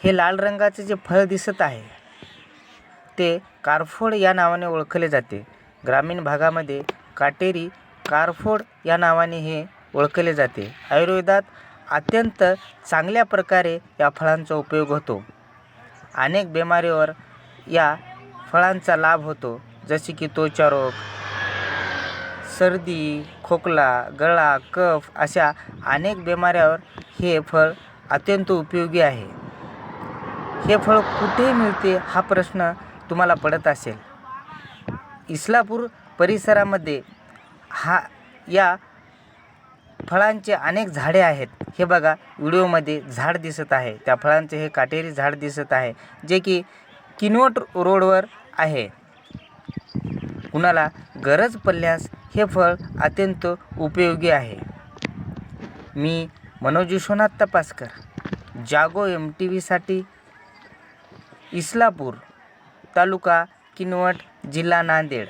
हे लाल रंगाचे जे फळ दिसत आहे ते कारफोड या नावाने ओळखले जाते. ग्रामीण भागामध्ये काटेरी कारफोड या नावाने हे ओळखले जाते. आयुर्वेदात अत्यंत चांगल्या प्रकारे या फळांचा उपयोग होतो. अनेक बिमारीवर या फळांचा लाभ होतो, जसे की त्वचा रोग, सर्दी, खोकला, गळा, कफ अशा अनेक बिमाऱ्यावर हे फळ अत्यंत उपयोगी आहे. हे फळ कुठे मिळते हा प्रश्न तुम्हाला पडत असेल. इस्लापूर परिसरामध्ये या फळांचे अनेक झाडे आहेत. हे बघा व्हिडिओमध्ये झाड दिसत आहे. त्या फळांचे हे काटेरी झाड दिसत आहे, जे की किनवट रोडवर आहे. कुणाला गरज पडल्यास हे फळ अत्यंत उपयोगी आहे. मी मनोज विश्वनाथ तपासकर, जागो MTVसाठी, इस्लापूर, तालुका किनवट, जिल्हा नांदेड.